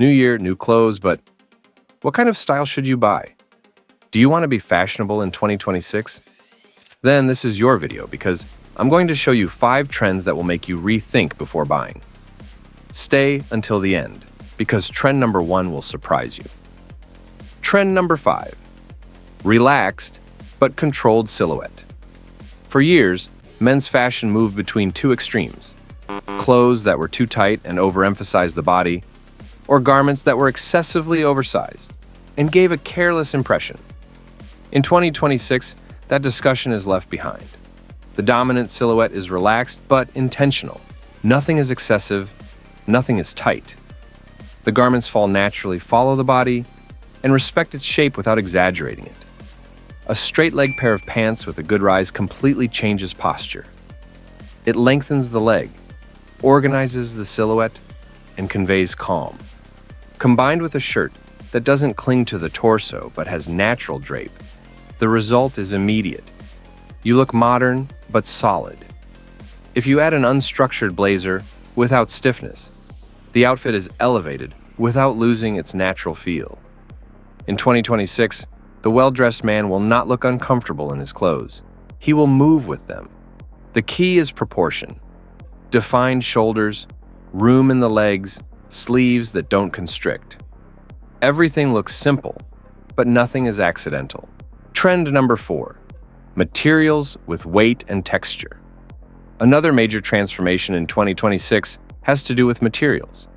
New year, new clothes, but what kind of style should you buy? Do you want to be fashionable in 2026? Then this is your video because I'm going to show you 5 trends that will make you rethink before buying. Stay until the end because trend number 1 will surprise you. Trend number 5. Relaxed but controlled silhouette. For years, men's fashion moved between two extremes: clothes that were too tight and overemphasized the body, or garments that were excessively oversized and gave a careless impression. In 2026, that discussion is left behind. The dominant silhouette is relaxed but intentional. Nothing is excessive, nothing is tight. The garments fall naturally, follow the body, and respect its shape without exaggerating it. A straight-leg pair of pants with a good rise completely changes posture. It lengthens the leg, organizes the silhouette, and conveys calm. Combined with a shirt that doesn't cling to the torso but has natural drape, the result is immediate. You look modern but solid. If you add an unstructured blazer without stiffness, the outfit is elevated without losing its natural feel. In 2026, the well-dressed man will not look uncomfortable in his clothes. He will move with them. The key is proportion. Defined shoulders, room in the legs, sleeves that don't constrict. Everything looks simple, but nothing is accidental. Trend number 4. Materials with weight and texture. Another major transformation in 2026 has to do with materials.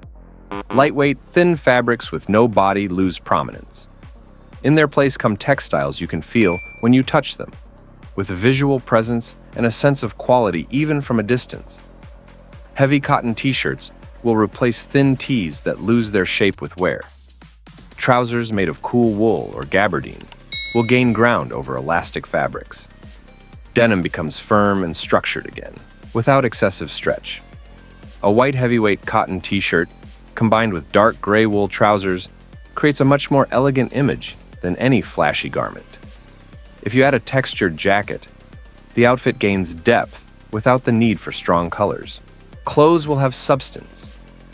Lightweight, thin fabrics with no body lose prominence. In their place come textiles you can feel when you touch them, with a visual presence and a sense of quality even from a distance. Heavy cotton t-shirts will replace thin tees that lose their shape with wear. Trousers made of cool wool or gabardine will gain ground over elastic fabrics. Denim becomes firm and structured again, without excessive stretch. A white heavyweight cotton t-shirt combined with dark gray wool trousers creates a much more elegant image than any flashy garment. If you add a textured jacket, the outfit gains depth without the need for strong colors. Clothes will have substance,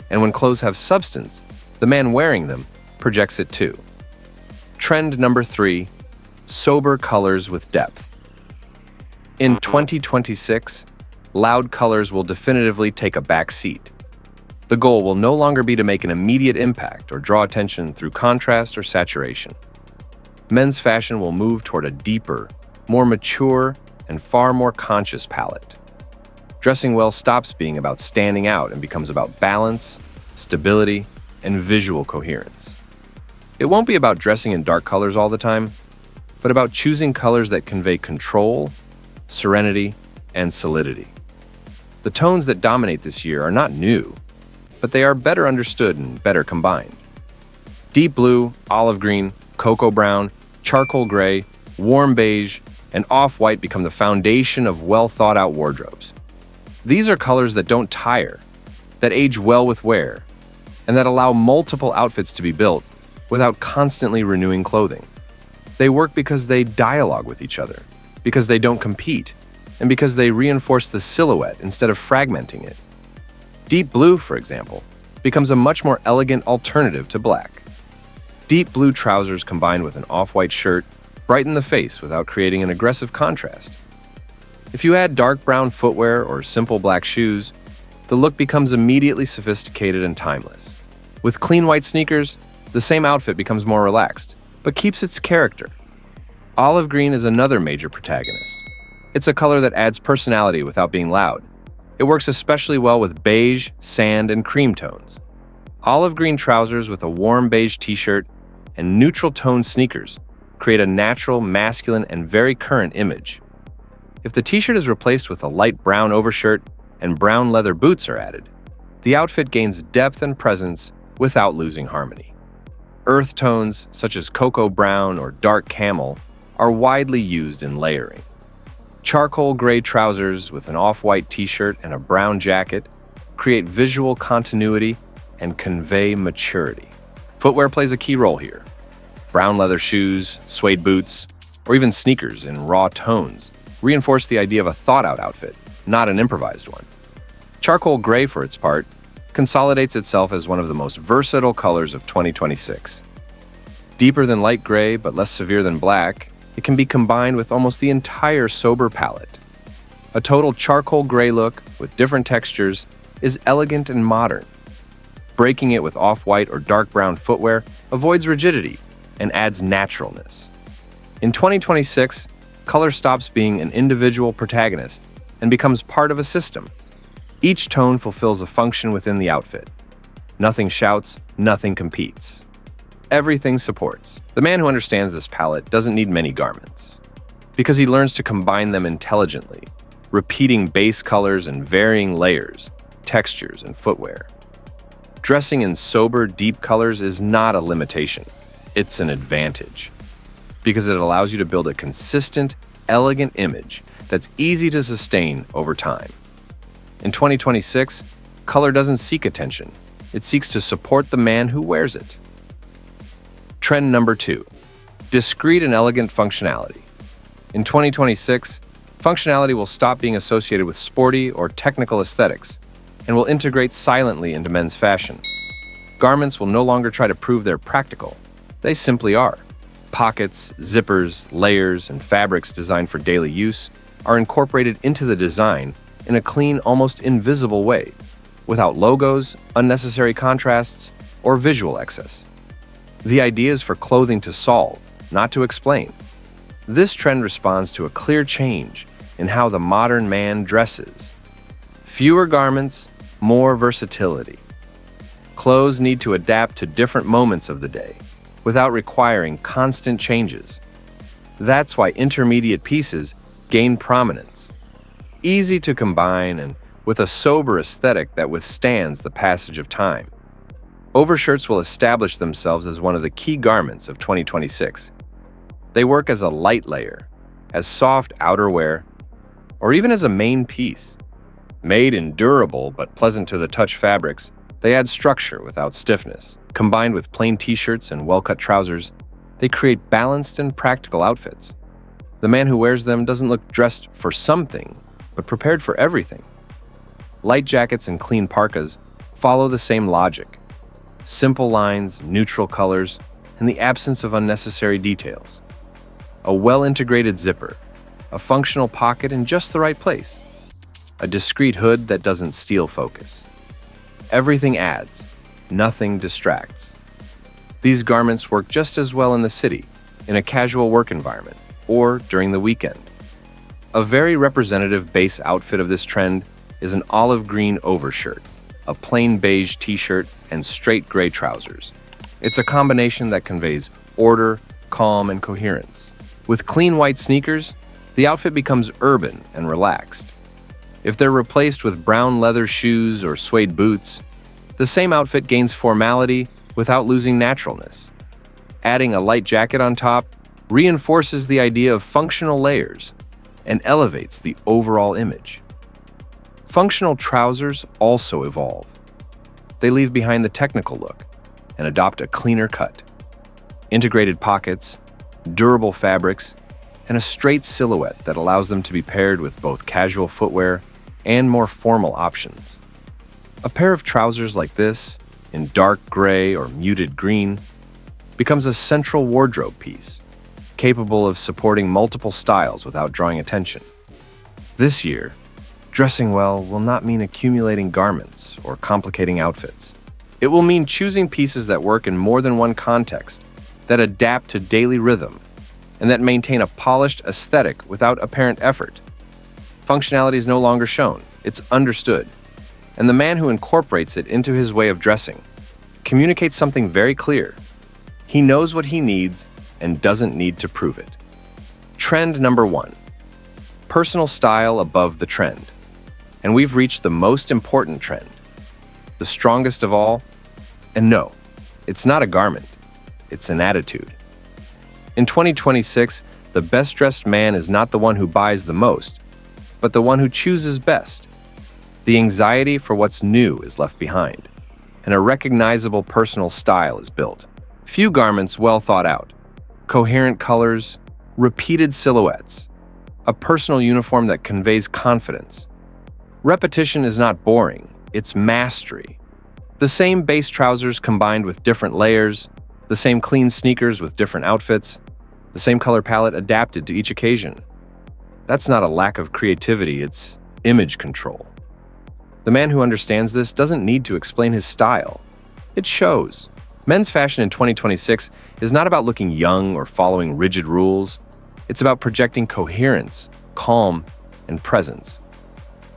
and when clothes have substance, the man wearing them projects it too. Trend number 3, sober colors with depth. In 2026, loud colors will definitively take a back seat. The goal will no longer be to make an immediate impact or draw attention through contrast or saturation. Men's fashion will move toward a deeper, more mature, and far more conscious palette. Dressing well stops being about standing out and becomes about balance, stability, and visual coherence. It won't be about dressing in dark colors all the time, but about choosing colors that convey control, serenity, and solidity. The tones that dominate this year are not new, but they are better understood and better combined. Deep blue, olive green, cocoa brown, charcoal gray, warm beige, and off-white become the foundation of well-thought-out wardrobes. These are colors that don't tire, that age well with wear, and that allow multiple outfits to be built without constantly renewing clothing. They work because they dialogue with each other, because they don't compete, and because they reinforce the silhouette instead of fragmenting it. Deep blue, for example, becomes a much more elegant alternative to black. Deep blue trousers combined with an off-white shirt brighten the face without creating an aggressive contrast. If you add dark brown footwear or simple black shoes, the look becomes immediately sophisticated and timeless. With clean white sneakers, the same outfit becomes more relaxed, but keeps its character. Olive green is another major protagonist. It's a color that adds personality without being loud. It works especially well with beige, sand, and cream tones. Olive green trousers with a warm beige t-shirt and neutral-toned sneakers create a natural, masculine, and very current image. If the t-shirt is replaced with a light brown overshirt and brown leather boots are added, the outfit gains depth and presence without losing harmony. Earth tones, such as cocoa brown or dark camel, are widely used in layering. Charcoal gray trousers with an off-white t-shirt and a brown jacket create visual continuity and convey maturity. Footwear plays a key role here. Brown leather shoes, suede boots, or even sneakers in raw tones reinforce the idea of a thought-out outfit, not an improvised one. Charcoal gray, for its part, consolidates itself as one of the most versatile colors of 2026. Deeper than light gray but less severe than black, it can be combined with almost the entire sober palette. A total charcoal gray look with different textures is elegant and modern. Breaking it with off-white or dark brown footwear avoids rigidity and adds naturalness. In 2026, color stops being an individual protagonist and becomes part of a system. Each tone fulfills a function within the outfit. Nothing shouts, nothing competes. Everything supports. The man who understands this palette doesn't need many garments, because he learns to combine them intelligently, repeating base colors and varying layers, textures, and footwear. Dressing in sober, deep colors is not a limitation. It's an advantage, because it allows you to build a consistent, elegant image that's easy to sustain over time. In 2026, color doesn't seek attention. It seeks to support the man who wears it. Trend number 2, discreet and elegant functionality. In 2026, functionality will stop being associated with sporty or technical aesthetics and will integrate silently into men's fashion. Garments will no longer try to prove they're practical. They simply are. Pockets, zippers, layers, and fabrics designed for daily use are incorporated into the design in a clean, almost invisible way, without logos, unnecessary contrasts, or visual excess. The idea is for clothing to solve, not to explain. This trend responds to a clear change in how the modern man dresses. Fewer garments, more versatility. Clothes need to adapt to different moments of the day, without requiring constant changes. That's why intermediate pieces gain prominence. Easy to combine and with a sober aesthetic that withstands the passage of time. Overshirts will establish themselves as one of the key garments of 2026. They work as a light layer, as soft outerwear, or even as a main piece. Made in durable but pleasant to the touch fabrics, they add structure without stiffness. Combined with plain t-shirts and well-cut trousers, they create balanced and practical outfits. The man who wears them doesn't look dressed for something, but prepared for everything. Light jackets and clean parkas follow the same logic. Simple lines, neutral colors, and the absence of unnecessary details. A well-integrated zipper, a functional pocket in just the right place, a discreet hood that doesn't steal focus. Everything adds, nothing distracts. These garments work just as well in the city, in a casual work environment, or during the weekend. A very representative base outfit of this trend is an olive green overshirt, a plain beige t-shirt, and straight gray trousers. It's a combination that conveys order, calm, and coherence. With clean white sneakers, the outfit becomes urban and relaxed. If they're replaced with brown leather shoes or suede boots, the same outfit gains formality without losing naturalness. Adding a light jacket on top reinforces the idea of functional layers and elevates the overall image. Functional trousers also evolve. They leave behind the technical look and adopt a cleaner cut. Integrated pockets, durable fabrics, and a straight silhouette that allows them to be paired with both casual footwear and more formal options. A pair of trousers like this, in dark gray or muted green, becomes a central wardrobe piece, capable of supporting multiple styles without drawing attention. This year, dressing well will not mean accumulating garments or complicating outfits. It will mean choosing pieces that work in more than one context, that adapt to daily rhythm, and that maintain a polished aesthetic without apparent effort. Functionality is no longer shown, it's understood. And the man who incorporates it into his way of dressing communicates something very clear. He knows what he needs and doesn't need to prove it. Trend number 1. Personal style above the trend. And we've reached the most important trend. The strongest of all. And no, it's not a garment. It's an attitude. In 2026, the best-dressed man is not the one who buys the most, but the one who chooses best. The anxiety for what's new is left behind, and a recognizable personal style is built. Few garments well thought out, coherent colors, repeated silhouettes, a personal uniform that conveys confidence. Repetition is not boring, it's mastery. The same base trousers combined with different layers, the same clean sneakers with different outfits, the same color palette adapted to each occasion. That's not a lack of creativity, it's image control. The man who understands this doesn't need to explain his style. It shows. Men's fashion in 2026 is not about looking young or following rigid rules. It's about projecting coherence, calm, and presence.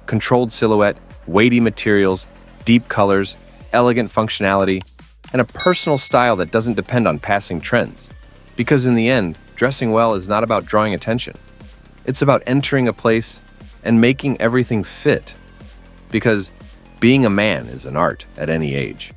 Controlled silhouette, weighty materials, deep colors, elegant functionality, and a personal style that doesn't depend on passing trends. Because in the end, dressing well is not about drawing attention. It's about entering a place and making everything fit. Because being a man is an art at any age.